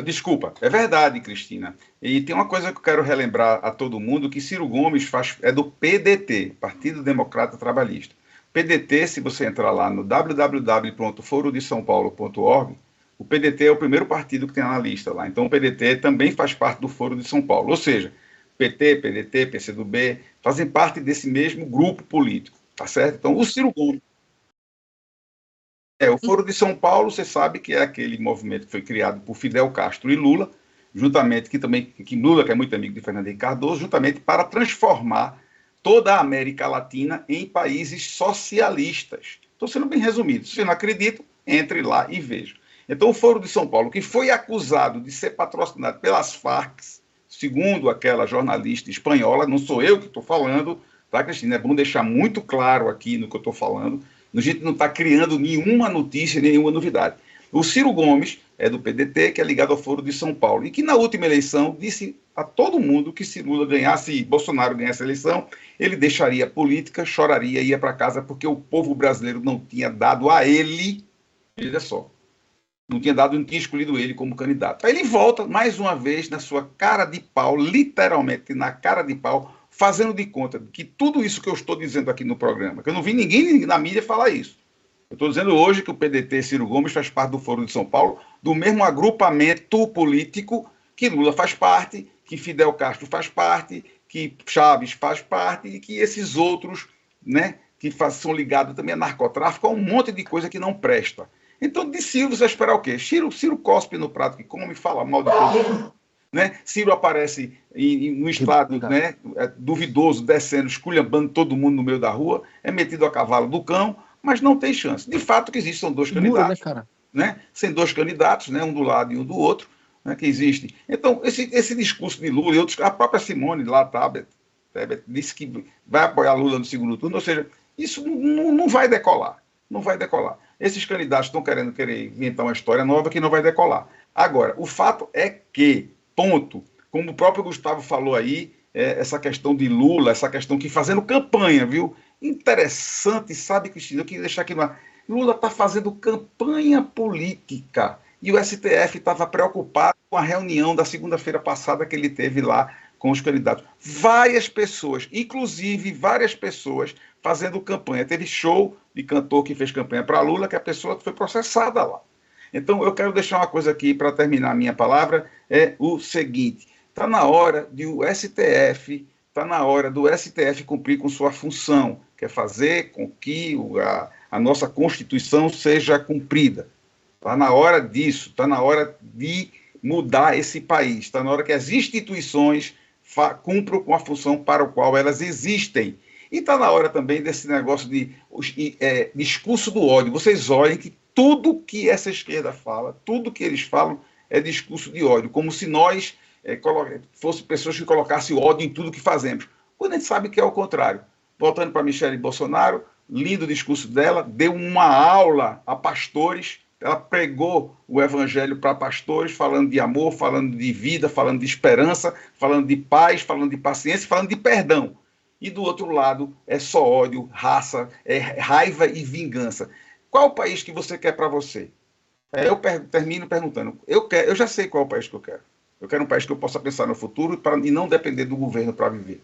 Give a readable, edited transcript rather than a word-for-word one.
Desculpa, é verdade, Cristina. E tem uma coisa que eu quero relembrar a todo mundo, que Ciro Gomes é do PDT, Partido Democrata Trabalhista. PDT, se você entrar lá no www.forodesaopaulo.org, o PDT é o primeiro partido que tem na lista lá. Então o PDT também faz parte do Foro de São Paulo. Ou seja, PT, PDT, PCdoB, fazem parte desse mesmo grupo político, tá certo? Então o Ciro Gomes o Foro de São Paulo, você sabe que é aquele movimento que foi criado por Fidel Castro e Lula, juntamente que Lula, que é muito amigo de Fernando Henrique Cardoso, juntamente para transformar toda a América Latina em países socialistas. Estou sendo bem resumido. Se você não acredita, entre lá e veja. Então, o Foro de São Paulo, que foi acusado de ser patrocinado pelas Farc, segundo aquela jornalista espanhola, não sou eu que estou falando, tá, Cristina? É bom deixar muito claro aqui no que eu estou falando. A gente não está criando nenhuma notícia, nenhuma novidade. O Ciro Gomes é do PDT, que é ligado ao Foro de São Paulo, e que na última eleição disse a todo mundo que se Lula ganhasse e Bolsonaro ganhasse a eleição, ele deixaria a política, choraria e ia para casa, porque o povo brasileiro não tinha dado a ele, olha só, não tinha escolhido ele como candidato. Aí ele volta mais uma vez na sua cara de pau, literalmente na cara de pau, fazendo de conta que tudo isso que eu estou dizendo aqui no programa, que eu não vi ninguém na mídia falar isso. Eu estou dizendo hoje que o PDT Ciro Gomes faz parte do Foro de São Paulo, do mesmo agrupamento político que Lula faz parte, que Fidel Castro faz parte, que Chaves faz parte e que esses outros, né, que são ligados também a narcotráfico, a um monte de coisa que não presta. Então, de Ciro, você vai esperar o quê? Ciro cospe no prato que come e fala mal de todo mundo. Né? Ciro aparece no estado, né, duvidoso, descendo, esculhambando todo mundo no meio da rua, é metido a cavalo do cão, mas não tem chance. De fato que existem, são dois candidatos. Né, cara? Né? São dois candidatos, né, um do lado e um do outro, né, que existem. Então, esse discurso de Lula e outros, a própria Simone lá, Tebet, disse que vai apoiar Lula no segundo turno, ou seja, isso não vai decolar. Não vai decolar. Esses candidatos estão querendo inventar uma história nova que não vai decolar. Agora, o fato é que, ponto, como o próprio Gustavo falou aí, essa questão de Lula, essa questão que fazendo campanha, viu? Interessante, sabe, Cristina? Eu queria deixar aqui uma... Lula está fazendo campanha política e o STF estava preocupado com a reunião da segunda-feira passada que ele teve lá com os candidatos. Várias pessoas, inclusive várias pessoas fazendo campanha. Teve show de cantor que fez campanha para Lula, que a pessoa foi processada lá. Então, eu quero deixar uma coisa aqui para terminar a minha palavra, é o seguinte, está na hora está na hora do STF cumprir com sua função, que é fazer com que a nossa Constituição seja cumprida. Está na hora disso, está na hora de mudar esse país, está na hora que as instituições cumpram com a função para a qual elas existem. E está na hora também desse negócio de discurso do ódio. Vocês olhem que tudo que essa esquerda fala, tudo que eles falam é discurso de ódio, como se nós fossem pessoas que colocassem ódio em tudo que fazemos, quando a gente sabe que é o contrário. Voltando para Michele Bolsonaro, lindo o discurso dela, deu uma aula a pastores, ela pregou o evangelho para pastores, falando de amor, falando de vida, falando de esperança, falando de paz, falando de paciência, falando de perdão. E do outro lado é só ódio, raça, raiva e vingança. Qual o país que você quer para você? Eu termino perguntando. Eu já sei qual é o país que eu quero. Eu quero um país que eu possa pensar no futuro e não depender do governo para viver.